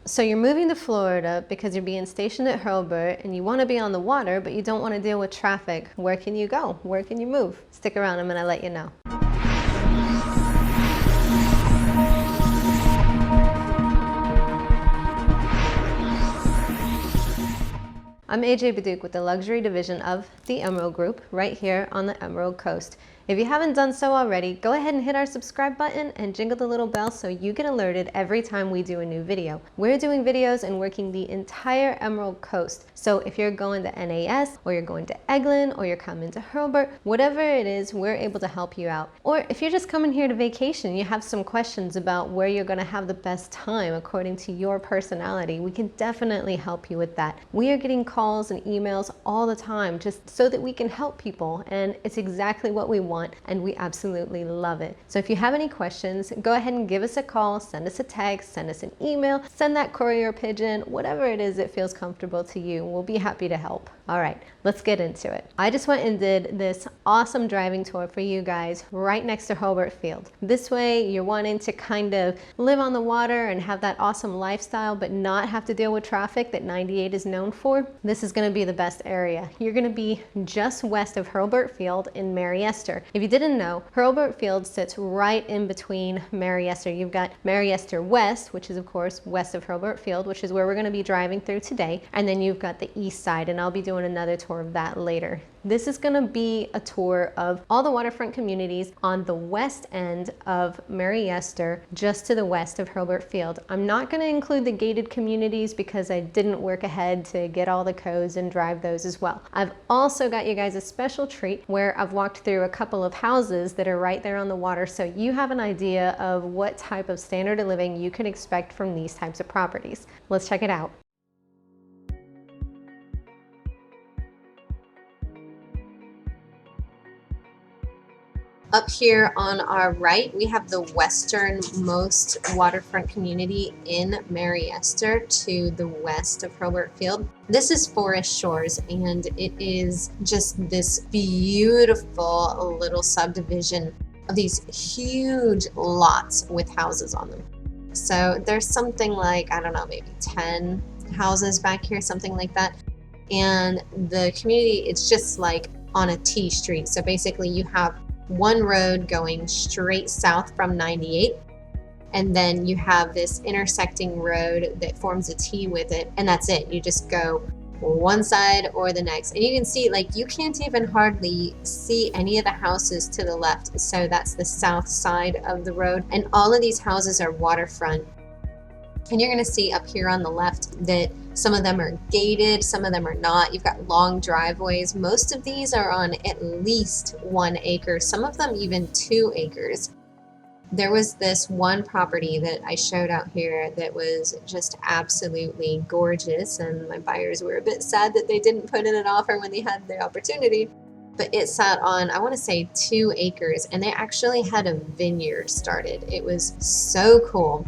So you're moving to Florida because you're being stationed at Hurlburt and you want to be on the water, but you don't want to deal with traffic. Where can you go? Where can you move? Stick around, I'm going to let you know. I'm AJ Baduke with the luxury division of the Emerald Group right here on the Emerald Coast. If you haven't done so already, go ahead and hit our subscribe button and jingle the little bell so you get alerted every time we do a new video. We're doing videos and working the entire Emerald Coast. So if you're going to NAS or you're going to Eglin or you're coming to Hurlburt, whatever it is, we're able to help you out. Or if you're just coming here to vacation, you have some questions about where you're going to have the best time according to your personality, we can definitely help you with that. We are getting calls and emails all the time just so that we can help people, and it's exactly what we want, and we absolutely love it. So if you have any questions, go ahead and give us a call, send us a text, send us an email, send that courier pigeon, whatever it is that feels comfortable to you. We'll be happy to help. All right, let's get into it. I just went and did this awesome driving tour for you guys right next to Hurlburt Field. This way you're wanting to kind of live on the water and have that awesome lifestyle but not have to deal with traffic that 98 is known for. This is going to be the best area. You're going to be just west of Hurlburt Field in Mary Esther. If you didn't know, Hurlburt Field sits right in between Mary Esther. You've got Mary Esther West, which is of course west of Hurlburt Field, which is where we're going to be driving through today, and then you've got the east side, and I'll be doing another tour of that later. This is going to be a tour of all the waterfront communities on the west end of Mary Esther, just to the west of Hurlburt Field. I'm not going to include the gated communities because I didn't work ahead to get all the codes and drive those as well. I've also got you guys a special treat where I've walked through a couple of houses that are right there on the water, so you have an idea of what type of standard of living you can expect from these types of properties. Let's check it out. Up here on our right, we have the westernmost waterfront community in Mary Esther to the west of Hurlburt Field. This is Forest Shores, and it is just this beautiful little subdivision of these huge lots with houses on them. So there's something like, I don't know, maybe 10 houses back here, something like that. And the community, it's just like on a T street. So basically you have one road going straight south from 98, and then you have this intersecting road that forms a T with it, and that's it. You just go one side or the next, and you can see, like, you can't even hardly see any of the houses to the left. So that's the south side of the road, and all of these houses are waterfront. And you're going to see up here on the left that some of them are gated, some of them are not. You've got long driveways. Most of these are on at least 1 acre, some of them even 2 acres. There was this one property that I showed out here that was just absolutely gorgeous, and my buyers were a bit sad that they didn't put in an offer when they had the opportunity. But it sat on, I want to say 2 acres, and they actually had a vineyard started. It was so cool.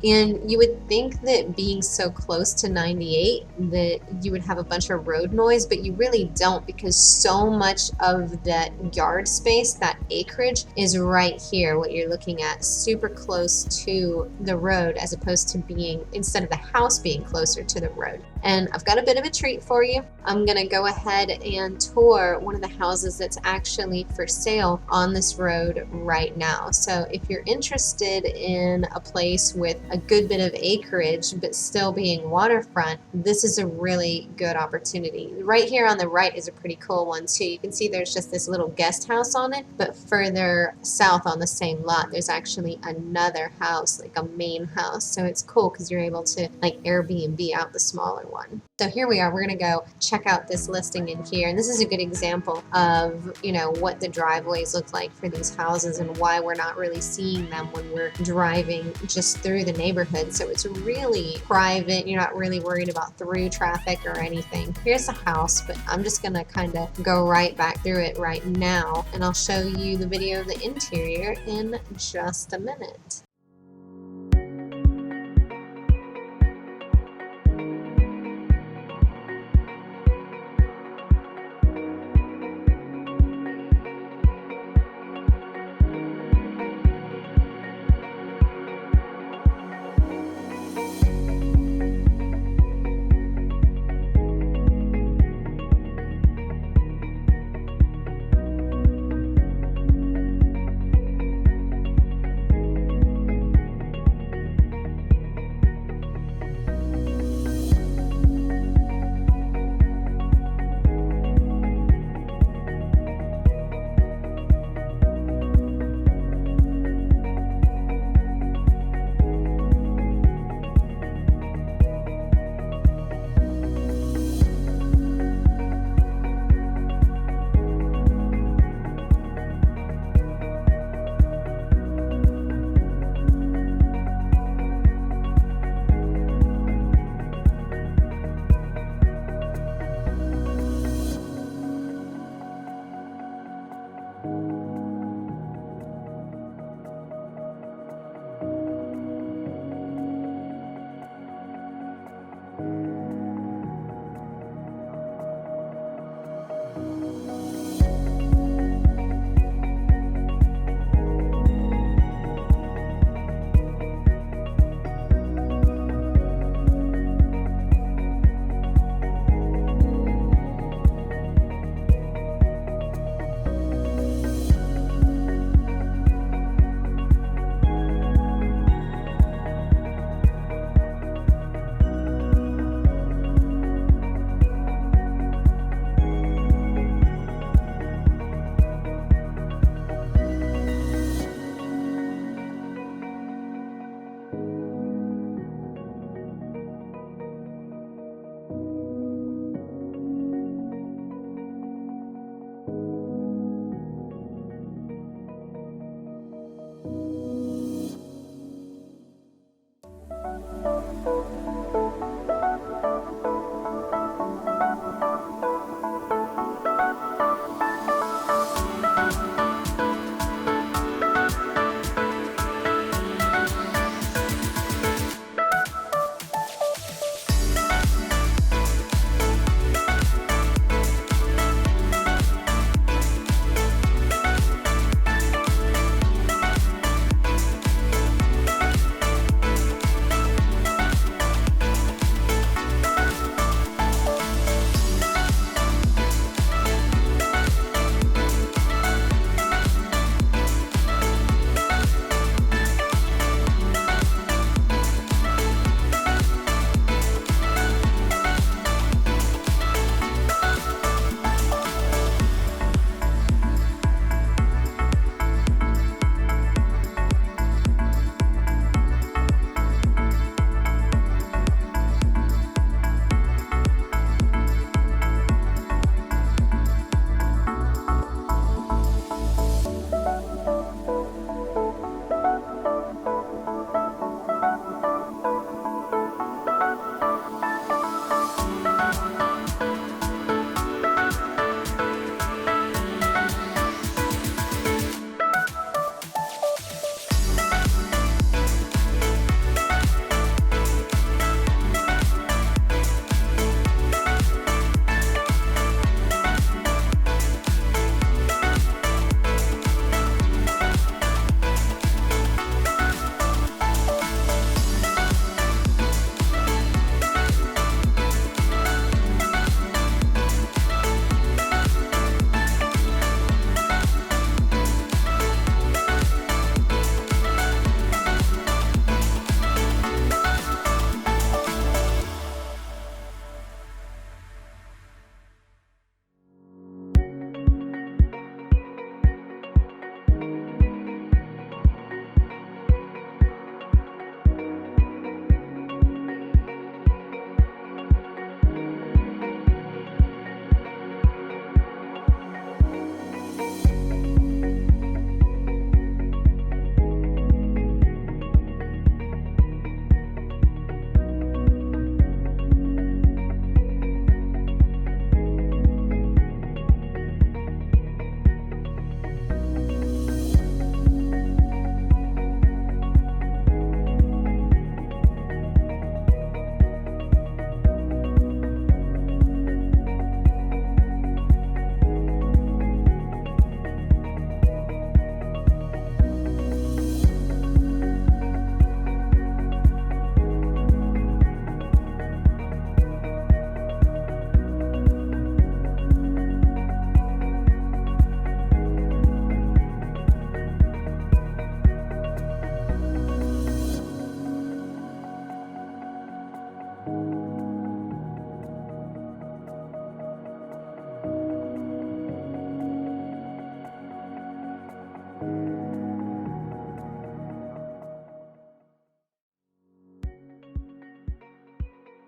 And you would think that being so close to 98 that you would have a bunch of road noise, but you really don't, because so much of that yard space, that acreage, is right here, what you're looking at, super close to the road, as opposed to being, instead of the house being closer to the road. And I've got a bit of a treat for you. I'm gonna go ahead and tour one of the houses that's actually for sale on this road right now. So if you're interested in a place with a good bit of acreage but still being waterfront, this is a really good opportunity. Right here on the right is a pretty cool one too. You can see there's just this little guest house on it, but further south on the same lot there's actually another house, like a main house. So it's cool because you're able to like Airbnb out the smaller one. So here we are, we're gonna go check out this listing in here, and this is a good example of, you know, what the driveways look like for these houses and why we're not really seeing them when we're driving just through the neighborhood. So it's really private, you're not really worried about through traffic or anything. Here's the house, but I'm just gonna kind of go right back through it right now, and I'll show you the video of the interior in just a minute.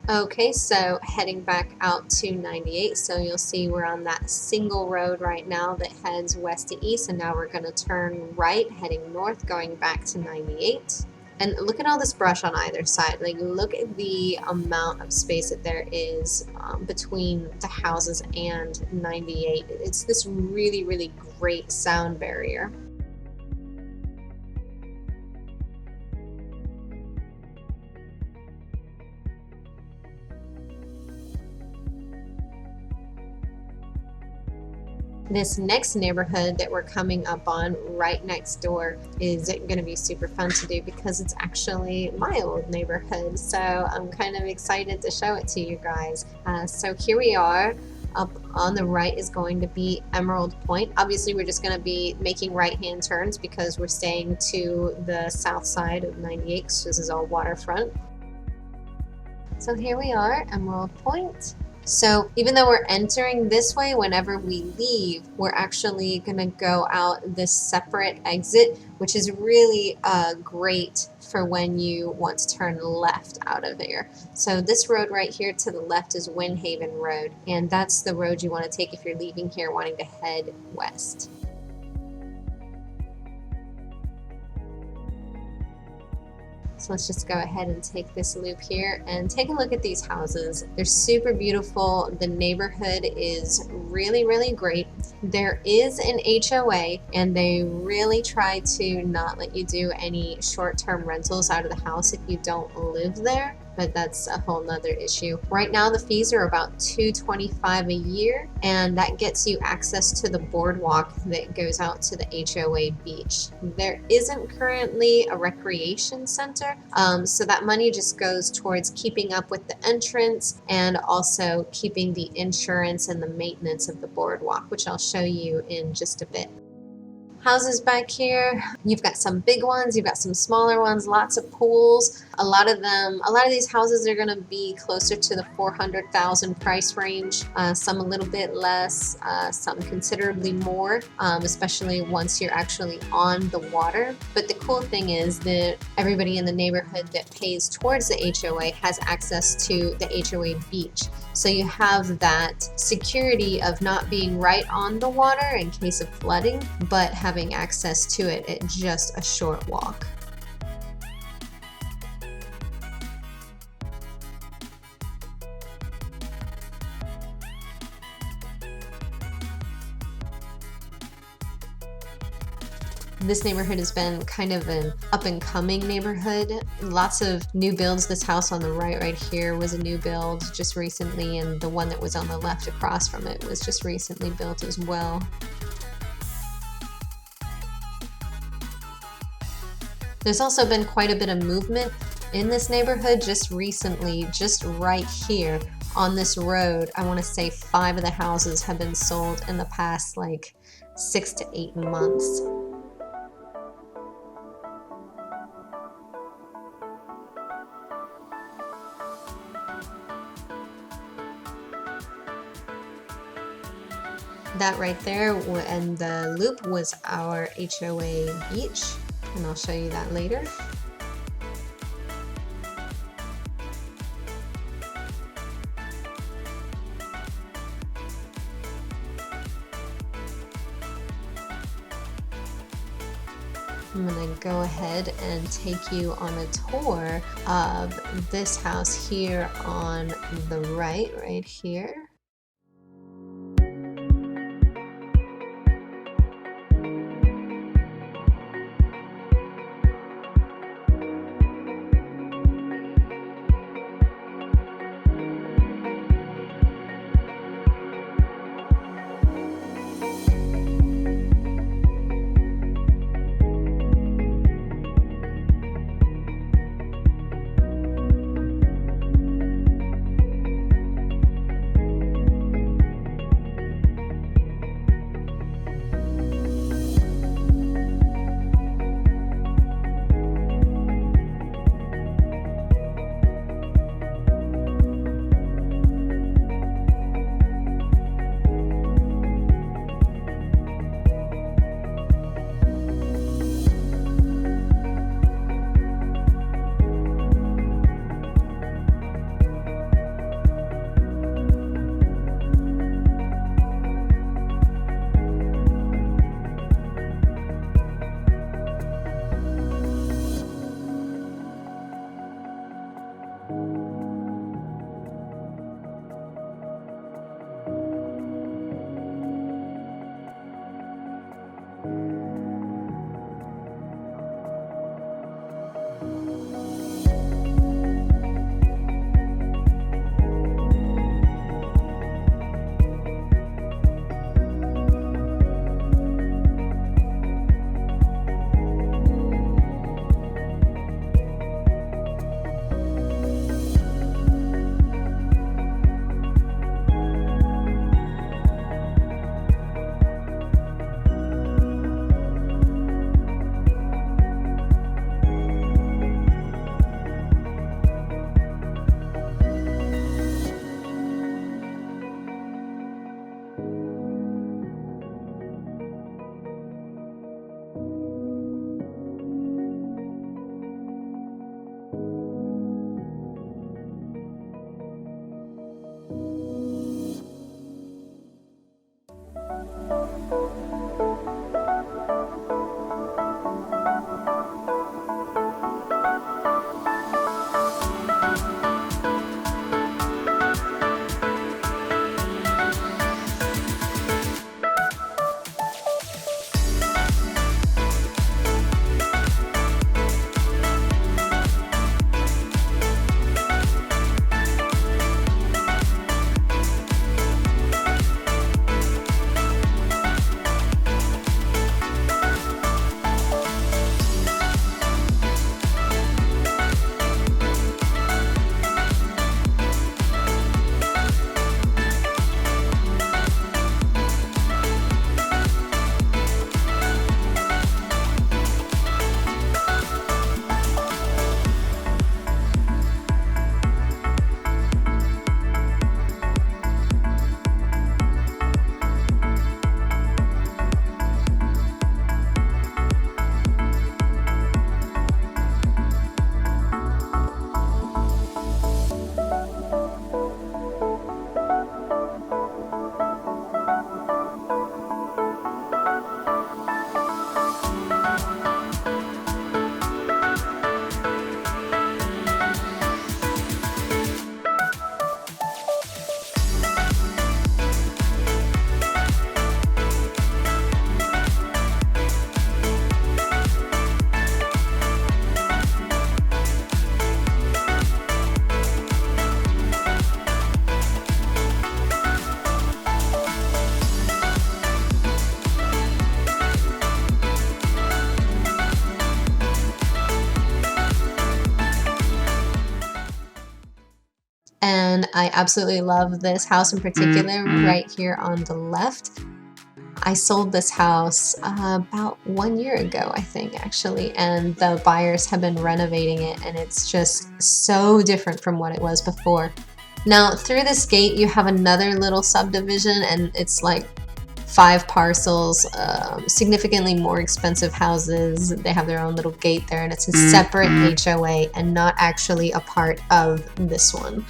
Okay, so heading back out to 98, so you'll see we're on that single road right now that heads west to east, and now we're going to turn right, heading north, going back to 98. And look at all this brush on either side. Like, look at the amount of space that there is between the houses and 98. It's this really, really great sound barrier. This next neighborhood that we're coming up on right next door is going to be super fun to do because it's actually my old neighborhood. So I'm kind of excited to show it to you guys. So here we are. Up on the right is going to be Emerald Point. Obviously, we're just going to be making right-hand turns because we're staying to the south side of 98, so this is all waterfront. So here we are, Emerald Point. So even though we're entering this way, whenever we leave, we're actually going to go out this separate exit, which is really great for when you want to turn left out of there. So this road right here to the left is Windhaven Road, and that's the road you want to take if you're leaving here wanting to head west. So let's just go ahead and take this loop here and take a look at these houses. They're super beautiful. The neighborhood is really, really great. There is an HOA, and they really try to not let you do any short-term rentals out of the house if you don't live there, but that's a whole nother issue. Right now the fees are about $225 a year, and that gets you access to the boardwalk that goes out to the HOA beach. There isn't currently a recreation center, so that money just goes towards keeping up with the entrance and also keeping the insurance and the maintenance of the boardwalk, which I'll show you in just a bit. Houses back here, you've got some big ones, you've got some smaller ones, lots of pools. A lot of these houses are going to be closer to the $400,000 price range, some a little bit less, some considerably more, especially once you're actually on the water. But the cool thing is that everybody in the neighborhood that pays towards the HOA has access to the HOA beach. So you have that security of not being right on the water in case of flooding, but having access to it at just a short walk. This neighborhood has been kind of an up-and-coming neighborhood. Lots of new builds. This house on the right here was a new build just recently, and the one that was on the left across from it was just recently built as well. There's also been quite a bit of movement in this neighborhood just recently, just right here on this road. I want to say 5 of the houses have been sold in the past like 6 to 8 months. That right there and the loop was our HOA beach, and I'll show you that later. I'm going to go ahead and take you on a tour of this house here on the right here. And I absolutely love this house in particular right here on the left. I sold this house about 1 year ago, I think, actually, and the buyers have been renovating it, and it's just so different from what it was before. Now, through this gate, you have another little subdivision, and it's like 5 parcels, significantly more expensive houses. They have their own little gate there, and it's a separate HOA and not actually a part of this one.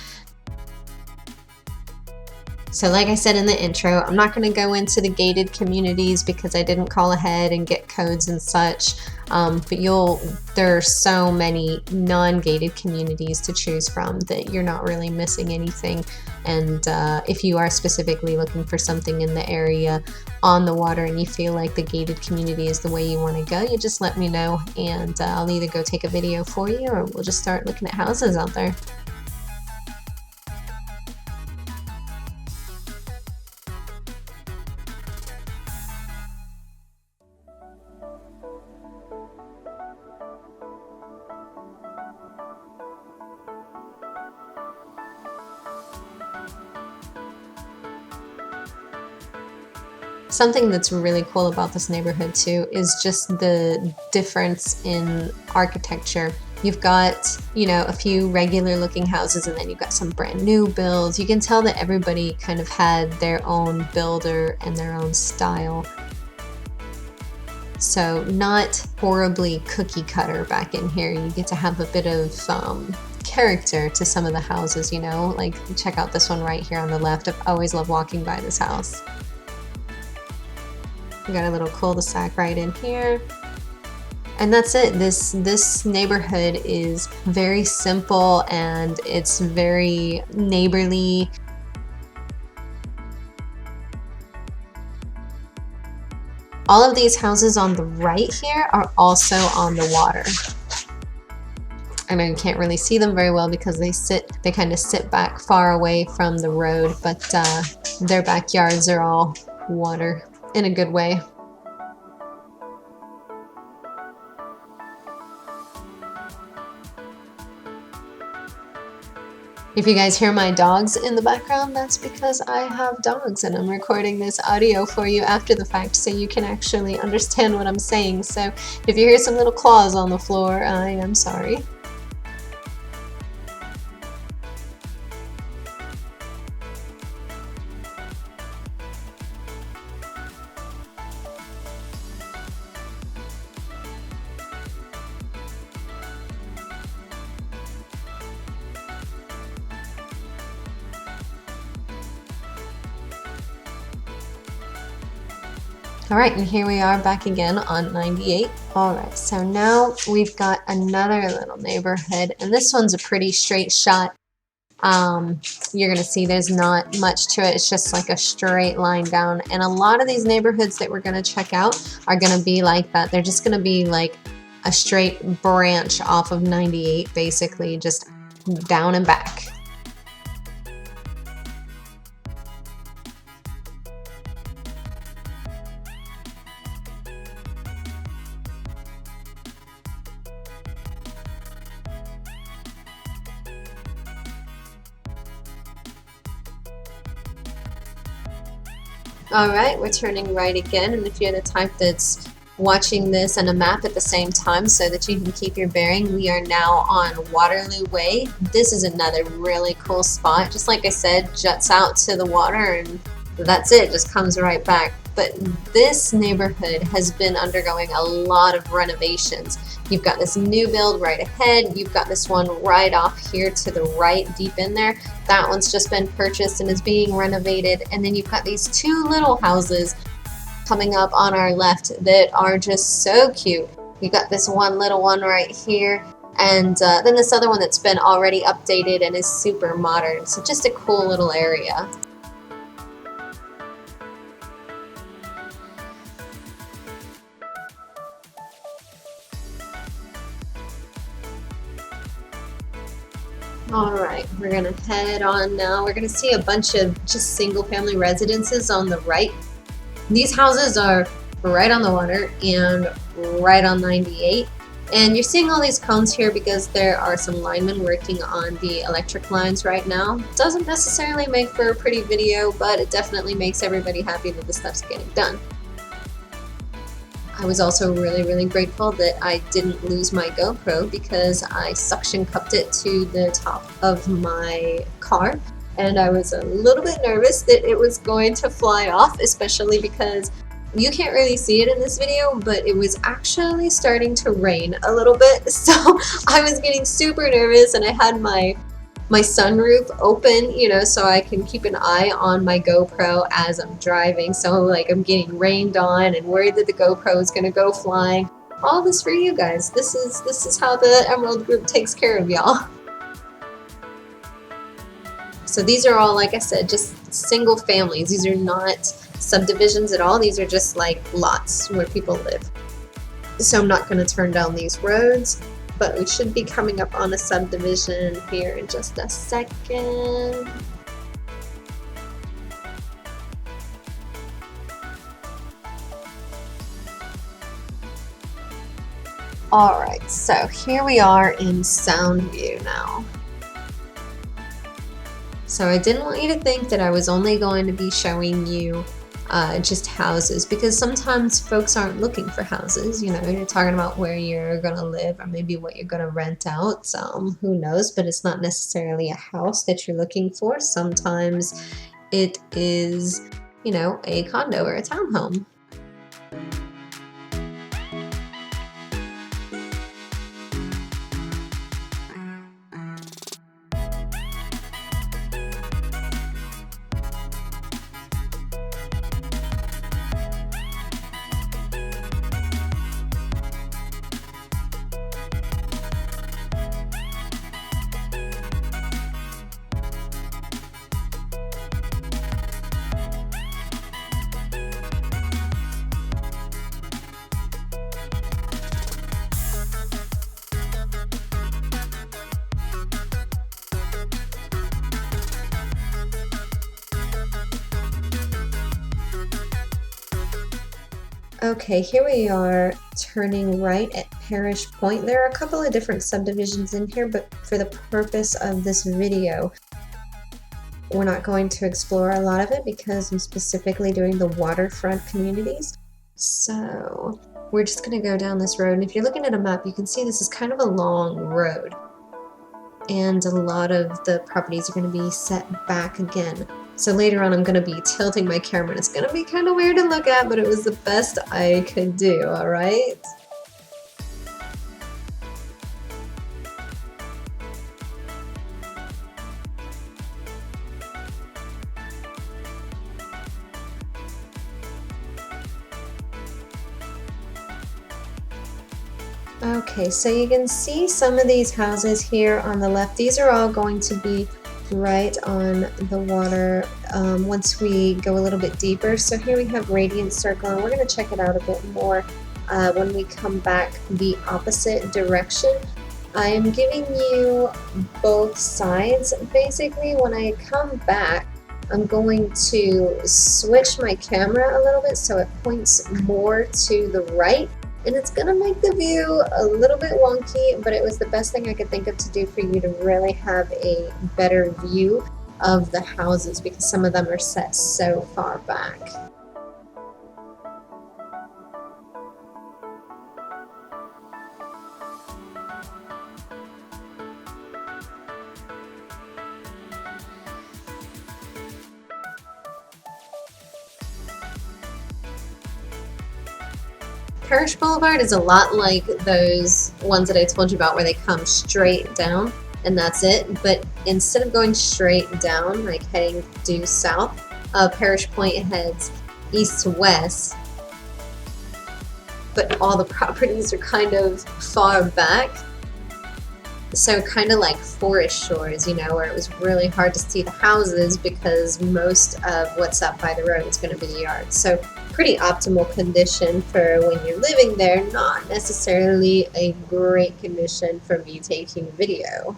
So like I said in the intro, I'm not going to go into the gated communities because I didn't call ahead and get codes and such, but there are so many non-gated communities to choose from that you're not really missing anything. And if you are specifically looking for something in the area on the water and you feel like the gated community is the way you want to go, you just let me know, and I'll either go take a video for you or we'll just start looking at houses out there. Something that's really cool about this neighborhood too is just the difference in architecture. You've got, a few regular looking houses and then you've got some brand new builds. You can tell that everybody kind of had their own builder and their own style. So not horribly cookie cutter back in here. You get to have a bit of character to some of the houses, like check out this one right here on the left. I've always loved walking by this house. We got a little cul-de-sac right in here. And that's it. This neighborhood is very simple and it's very neighborly. All of these houses on the right here are also on the water. I know you can't really see them very well because they kind of sit back far away from the road, but their backyards are all water. In a good way. If you guys hear my dogs in the background, that's because I have dogs and I'm recording this audio for you after the fact so you can actually understand what I'm saying. So if you hear some little claws on the floor, I am sorry. All right, and here we are back again on 98. All right, so now we've got another little neighborhood, and this one's a pretty straight shot. You're gonna see there's not much to it. It's just like a straight line down. And a lot of these neighborhoods that we're gonna check out are gonna be like that. They're just gonna be like a straight branch off of 98, basically, just down and back. All right, we're turning right again, and if you're the type that's watching this and a map at the same time so that you can keep your bearing, we are now on Waterloo Way. This is another really cool spot. Just like I said, juts out to the water and that's it, just comes right back. But this neighborhood has been undergoing a lot of renovations. You've got this new build right ahead. You've got this one right off here to the right, deep in there. That one's just been purchased and is being renovated. And then you've got these two little houses coming up on our left that are just so cute. You've got this one little one right here. And then this other one that's been already updated and is super modern. So just a cool little area. All right, we're gonna head on now. We're gonna see a bunch of just single family residences on the right. These houses are right on the water and right on 98. And you're seeing all these cones here because there are some linemen working on the electric lines right now. Doesn't necessarily make for a pretty video, but it definitely makes everybody happy that the stuff's getting done. I was also really grateful that I didn't lose my GoPro because I suction cupped it to the top of my car, and I was a little bit nervous that it was going to fly off, especially because you can't really see it in this video, but it was actually starting to rain a little bit, so I was getting super nervous, and I had my sunroof open, you know, so I can keep an eye on my GoPro as I'm driving. So like I'm getting rained on and worried that the GoPro is gonna go flying. All this for you guys. This is how the Emerald Group takes care of y'all. So these are all, like I said, just single families. These are not subdivisions at all. These are just like lots where people live. So I'm not going to turn down these roads, but we should be coming up on a subdivision here in just a second. Alright, so here we are in Sound View now. So I didn't want you to think that I was only going to be showing you just houses, because sometimes folks aren't looking for houses. You know, you're talking about where you're gonna live or maybe what you're gonna rent out. Who knows, but it's not necessarily a house that you're looking for. Sometimes it is, you know, a condo or a townhome. Okay, here we are turning right at Parish Point. There are a couple of different subdivisions in here, but for the purpose of this video, we're not going to explore a lot of it because I'm specifically doing the waterfront communities. So we're just going to go down this road, and if you're looking at a map, you can see this is kind of a long road, and a lot of the properties are going to be set back again. So later on I'm going to be tilting my camera, and it's going to be kind of weird to look at, but it was the best I could do, alright? Okay, so you can see some of these houses here on the left. These are all going to be right on the water once we go a little bit deeper. So here we have Radiant Circle, and we're going to check it out a bit more when we come back the opposite direction. I am giving you both sides. Basically, when I come back, I'm going to switch my camera a little bit so it points more to the right. And it's going to make the view a little bit wonky, but it was the best thing I could think of to do for you to really have a better view of the houses, because some of them are set so far back. Parish Boulevard is a lot like those ones that I told you about where they come straight down and that's it, but instead of going straight down, like heading due south, Parish Point heads east to west, but all the properties are kind of far back. So kind of like Forest Shores, you know, where it was really hard to see the houses because most of what's up by the road is going to be the yard. So pretty optimal condition for when you're living there, not necessarily a great condition for me taking video.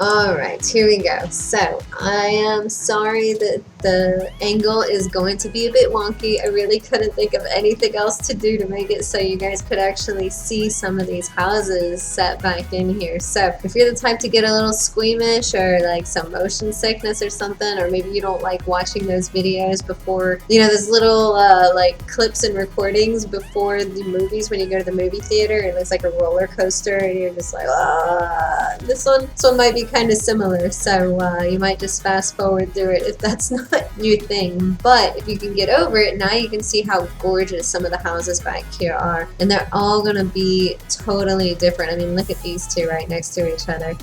Alright, here we go. So, I am sorry that the angle is going to be a bit wonky. I really couldn't think of anything else to do to make it so you guys could actually see some of these houses set back in here. So, if you're the type to get a little squeamish or like some motion sickness or something, or maybe you don't like watching those videos before, you know, those little like clips and recordings before the movies when you go to the movie theater and it's like a roller coaster and you're just like, ah, this one might be kind of similar, so you might just fast forward through it if that's not your thing. But if you can get over it, now you can see how gorgeous some of the houses back here are, and they're all gonna be totally different. I mean, look at these two right next to each other.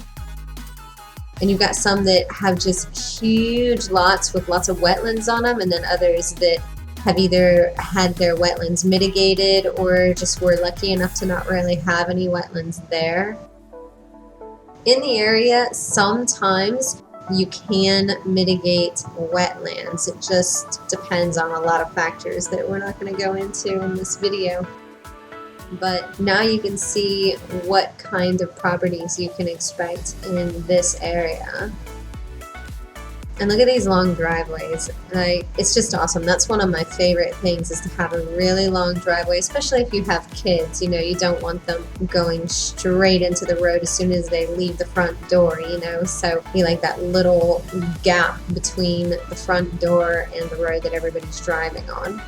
And you've got some that have just huge lots with lots of wetlands on them, and then others that have either had their wetlands mitigated or just were lucky enough to not really have any wetlands there. In the area, sometimes you can mitigate wetlands. It just depends on a lot of factors that we're not going to go into in this video. But now you can see what kind of properties you can expect in this area. And look at these long driveways. Like, it's just awesome. That's one of my favorite things, is to have a really long driveway, especially if you have kids. You know, you don't want them going straight into the road as soon as they leave the front door, you know. So you like that little gap between the front door and the road that everybody's driving on.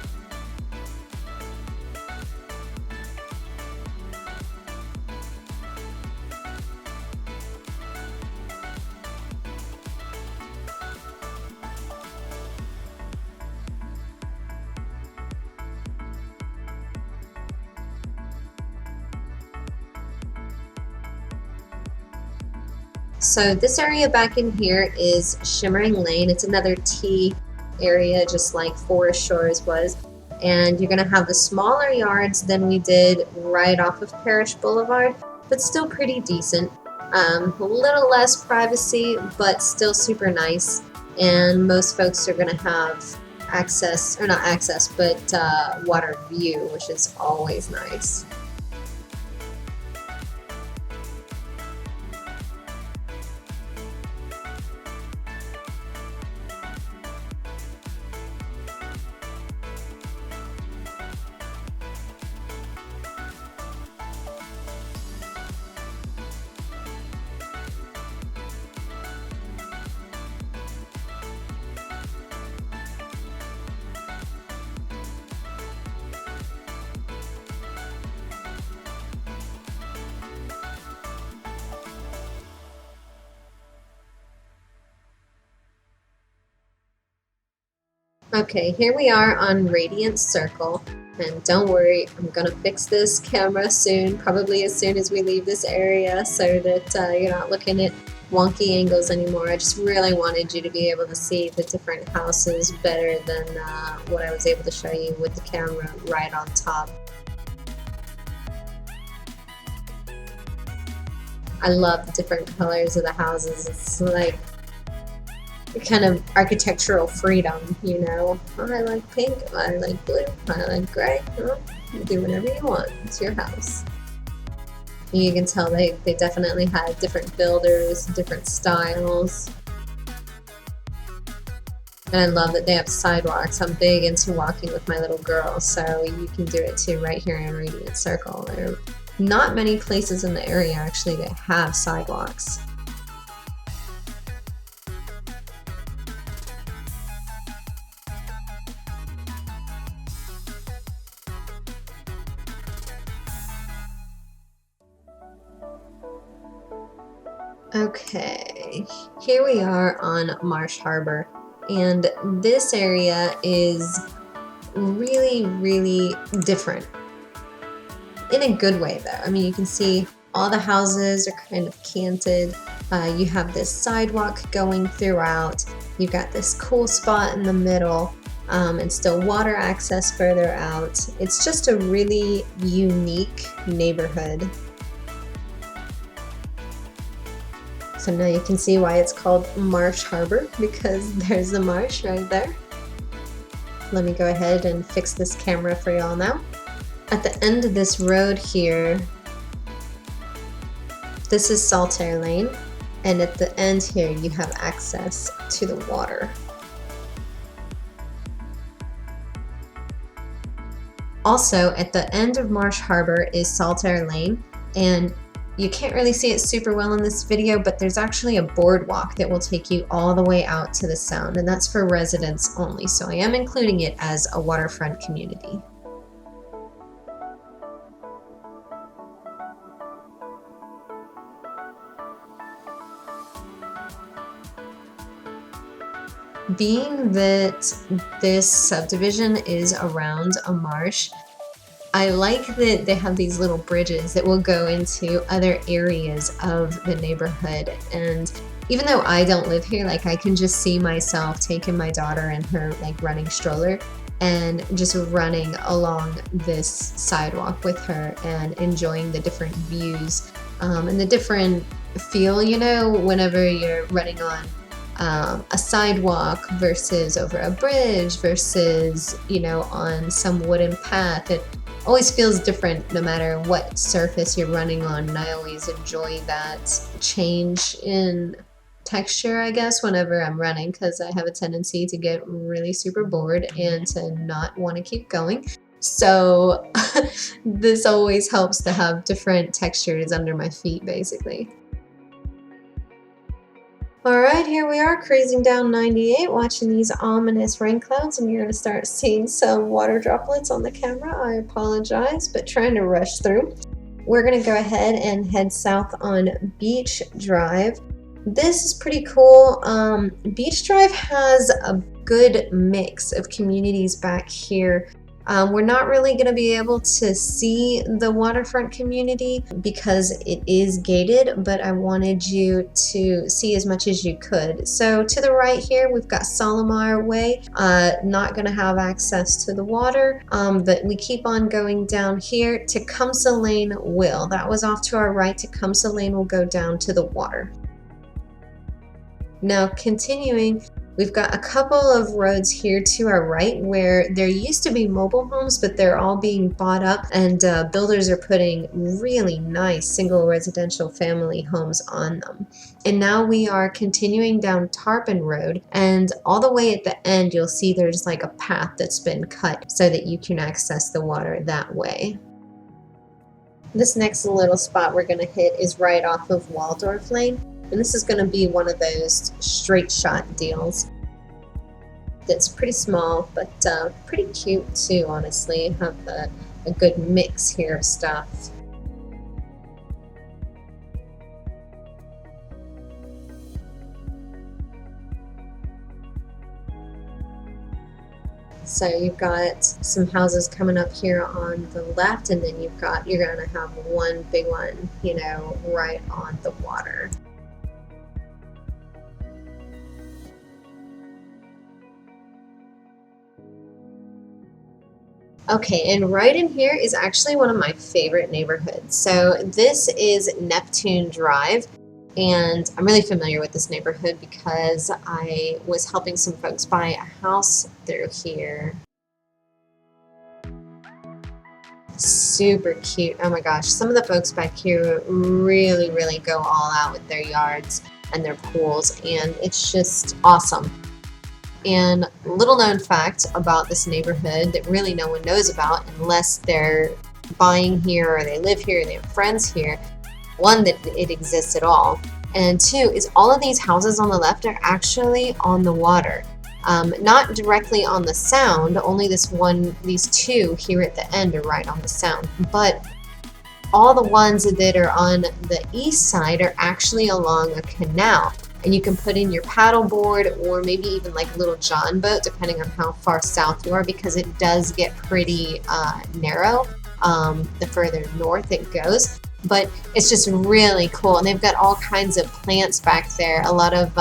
So this area back in here is Shimmering Lane. It's another T area, just like Forest Shores was. And you're gonna have the smaller yards than we did right off of Parish Boulevard, but still pretty decent. A little less privacy, but still super nice. And most folks are gonna have access, or not access, but water view, which is always nice. Okay, here we are on Radiant Circle, and don't worry, I'm gonna fix this camera soon, probably as soon as we leave this area, so that you're not looking at wonky angles anymore. I just really wanted you to be able to see the different houses better than what I was able to show you with the camera right on top. I love the different colors of the houses. It's like kind of architectural freedom, you know. Oh, I like pink, I like blue, I like gray. Oh, you do whatever you want. It's your house. And you can tell they definitely had different builders, different styles. And I love that they have sidewalks. I'm big into walking with my little girl, so you can do it too right here in Radiant Circle. There are not many places in the area actually that have sidewalks. Okay, here we are on Marsh Harbor, and this area is really, really different. In a good way though. I mean, you can see all the houses are kind of canted. You have this sidewalk going throughout. You've got this cool spot in the middle, and still water access further out. It's just a really unique neighborhood. So now you can see why it's called Marsh Harbor, because there's the marsh right there. Let me go ahead and fix this camera for y'all now. At the end of this road here, this is Saltaire Lane, And at the end here, you have access to the water. Also, at the end of Marsh Harbor is Saltaire Lane, and you can't really see it super well in this video, but there's actually a boardwalk that will take you all the way out to the Sound, and that's for residents only, so I am including it as a waterfront community. Being that this subdivision is around a marsh, I like that they have these little bridges that will go into other areas of the neighborhood. And even though I don't live here, like I can just see myself taking my daughter in her like running stroller and just running along this sidewalk with her and enjoying the different views and the different feel, you know, whenever you're running on a sidewalk versus over a bridge versus, you know, on some wooden path. It always feels different no matter what surface you're running on, and I always enjoy that change in texture, I guess, whenever I'm running, because I have a tendency to get really super bored and to not want to keep going. So this always helps to have different textures under my feet, basically. Alright, here we are cruising down 98, watching these ominous rain clouds, and you're going to start seeing some water droplets on the camera. I apologize, but trying to rush through. We're going to go ahead and head south on Beach Drive. This is pretty cool. Beach Drive has a good mix of communities back here. We're not really going to be able to see the waterfront community because it is gated, but I wanted you to see as much as you could. So to the right here, we've got Solomar Way, not going to have access to the water, but we keep on going down here. Tecumseh Lane will. That was off to our right. Tecumseh Lane will go down to the water. Now continuing, we've got a couple of roads here to our right where there used to be mobile homes, but they're all being bought up, and builders are putting really nice single residential family homes on them. And now we are continuing down Tarpon Road, and all the way at the end you'll see there's like a path that's been cut so that you can access the water that way. This next little spot we're going to hit is right off of Waldorf Lane. And this is going to be one of those straight shot deals. That's pretty small, but pretty cute too, honestly. Have a good mix here of stuff. So you've got some houses coming up here on the left, and then you're going to have one big one, you know, right on the water. Okay, and right in here is actually one of my favorite neighborhoods. So this is Neptune Drive, and I'm really familiar with this neighborhood because I was helping some folks buy a house through here. Super cute. Oh my gosh, some of the folks back here really go all out with their yards and their pools, and it's just awesome. And little known fact about this neighborhood that really no one knows about unless they're buying here or they live here or they have friends here. One, that it exists at all. And two, is all of these houses on the left are actually on the water. Not directly on the Sound, only these two here at the end are right on the Sound. But all the ones that are on the east side are actually along a canal. And you can put in your paddleboard or maybe even like a little john boat, depending on how far south you are, because it does get pretty narrow the further north it goes. But it's just really cool, and they've got all kinds of plants back there. A lot of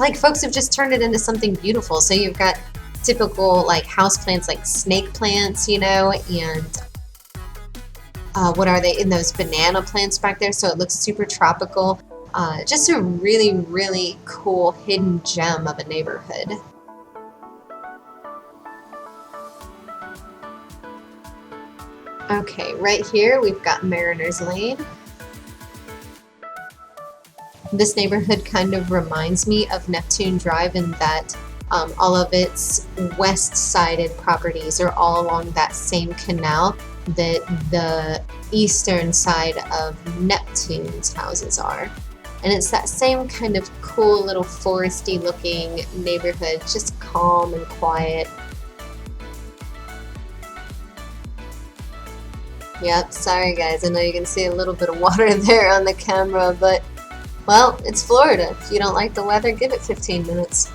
like folks have just turned it into something beautiful. So you've got typical like house plants like snake plants, you know, and what are they, in those banana plants back there, so it looks super tropical. Just a really cool hidden gem of a neighborhood. Okay, right here we've got Mariner's Lane. This neighborhood kind of reminds me of Neptune Drive in that all of its west-sided properties are all along that same canal that the eastern side of Neptune's houses are. And it's that same kind of cool little foresty looking neighborhood, just calm and quiet. Yep, sorry guys, I know you can see a little bit of water there on the camera, but well, it's Florida. If you don't like the weather, give it 15 minutes.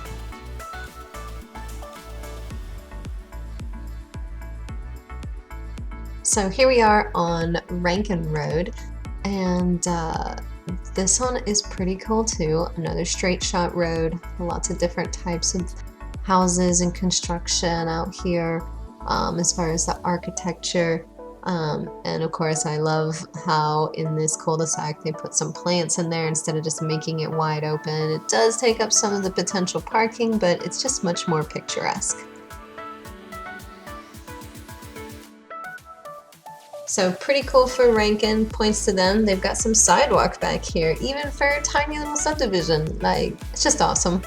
So here we are on Rankin Road, and this one is pretty cool too. Another straight shot road, lots of different types of houses and construction out here as far as the architecture. And of course I love how in this cul-de-sac they put some plants in there instead of just making it wide open. It does take up some of the potential parking, but it's just much more picturesque. So pretty cool for Rankin, points to them. They've got some sidewalk back here, even for a tiny little subdivision. Like, it's just awesome.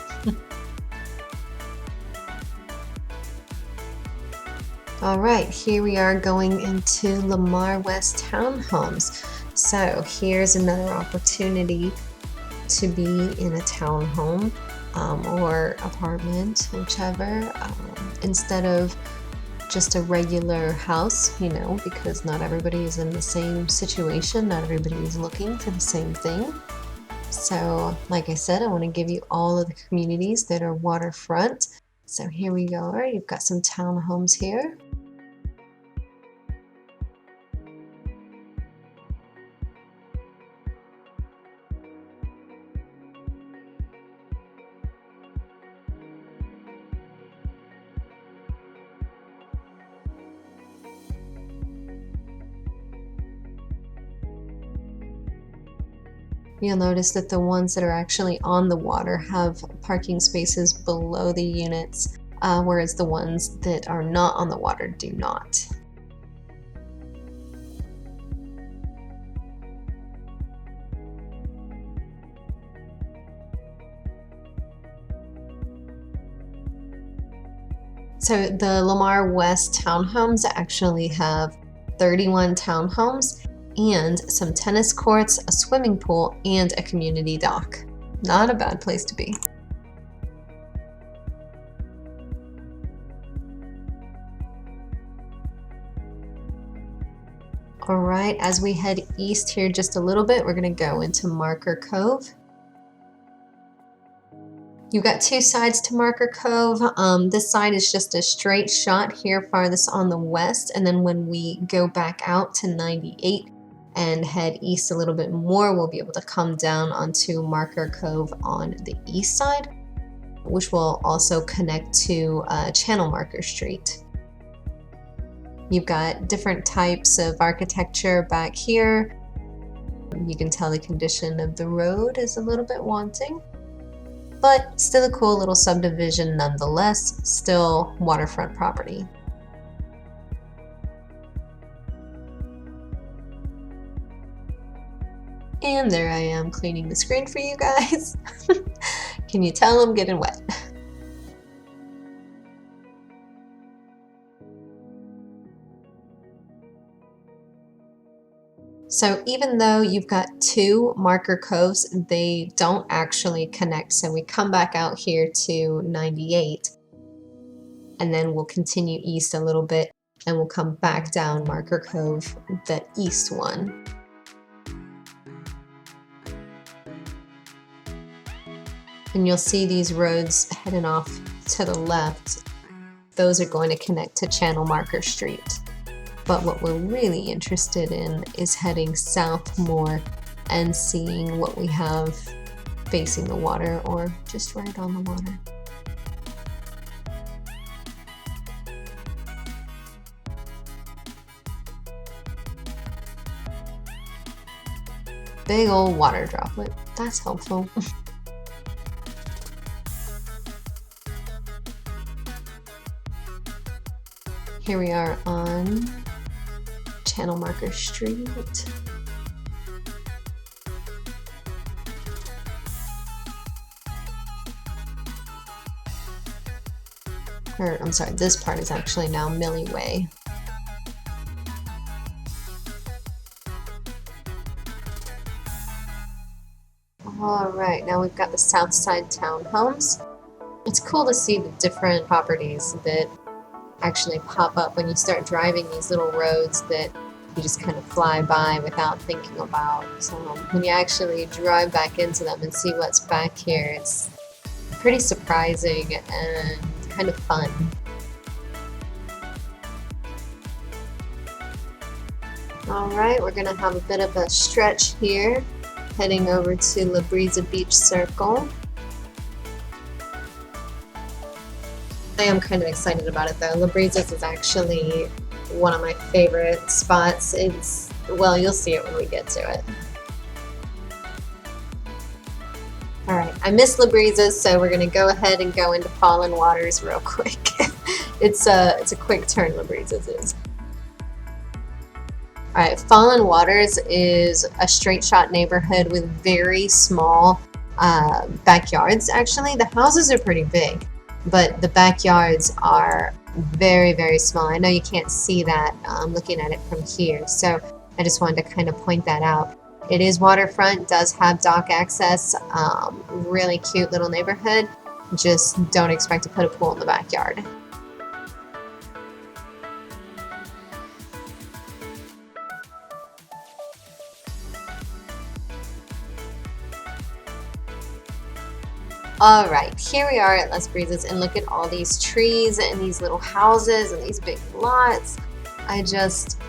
All right, here we are going into Lamar West Townhomes. So here's another opportunity to be in a townhome or apartment, whichever, instead of just a regular house, you know, because not everybody is in the same situation, not everybody is looking for the same thing. So like I said, I want to give you all of the communities that are waterfront. So here we go. You've got some townhomes here. You'll notice that the ones that are actually on the water have parking spaces below the units, whereas the ones that are not on the water do not. So the Lamar West townhomes actually have 31 townhomes and some tennis courts, a swimming pool, and a community dock. Not a bad place to be. All right, as we head east here just a little bit, we're going to go into Marker Cove. You've got two sides to Marker Cove. This side is just a straight shot here farthest on the west, and then when we go back out to 98 and head east a little bit more, we'll be able to come down onto Marker Cove on the east side, which will also connect to Channel Marker Street. You've got different types of architecture back here. You can tell the condition of the road is a little bit wanting, but still a cool little subdivision nonetheless, still waterfront property. And there I am cleaning the screen for you guys. Can you tell I'm getting wet? So even though you've got two Marker Coves, they don't actually connect. So we come back out here to 98, and then we'll continue east a little bit, and we'll come back down Marker Cove, the east one. And you'll see these roads heading off to the left. Those are going to connect to Channel Marker Street. But what we're really interested in is heading south more and seeing what we have facing the water or just right on the water. Big old water droplet. That's helpful. Here we are on Channel Marker Street. or I'm sorry, this part is actually now Millie Way. All right, now we've got the South Side townhomes. It's cool to see the different properties that actually pop up when you start driving these little roads that you just kind of fly by without thinking about. So when you actually drive back into them and see what's back here, it's pretty surprising and kind of fun. All right, we're gonna have a bit of a stretch here, heading over to La Brisa Beach Circle. I am kind of excited about it though. La Brisa's is actually one of my favorite spots. It's, well, you'll see it when we get to it. All right, I miss La Brisa's, so we're gonna go ahead and go into Fallen Waters real quick. It's a quick turn, La Brisa's is. All right, Fallen Waters is a straight shot neighborhood with very small backyards. Actually, the houses are pretty big, but the backyards are very, very small. I know you can't see that looking at it from here, so I just wanted to kind of point that out. It is waterfront, does have dock access, really cute little neighborhood. Just don't expect to put a pool in the backyard. All right, here we are at Las Brisas, and look at all these trees and these little houses and these big lots. I just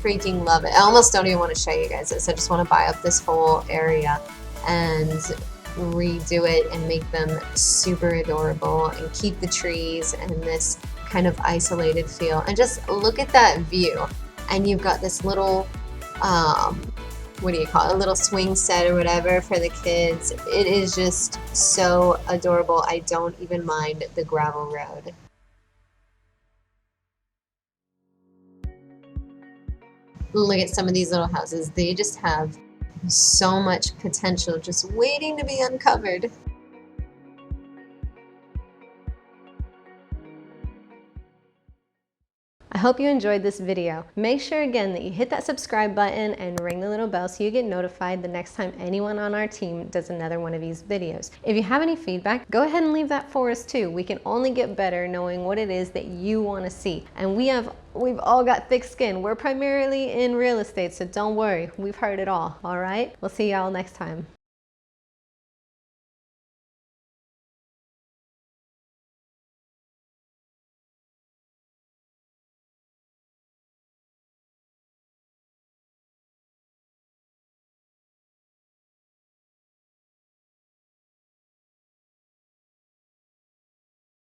freaking love it. I almost don't even want to show you guys this. I just want to buy up this whole area and redo it and make them super adorable and keep the trees and this kind of isolated feel. And just look at that view. And you've got this little what do you call it, a little swing set or whatever for the kids. It is just so adorable. I don't even mind the gravel road. Look at some of these little houses. They just have so much potential just waiting to be uncovered. I hope you enjoyed this video. Make sure again that you hit that subscribe button and ring the little bell so you get notified the next time anyone on our team does another one of these videos. If you have any feedback, go ahead and leave that for us too. We can only get better knowing what it is that you want to see. And we've all got thick skin. We're primarily in real estate, so don't worry. We've heard it all right? We'll see y'all next time.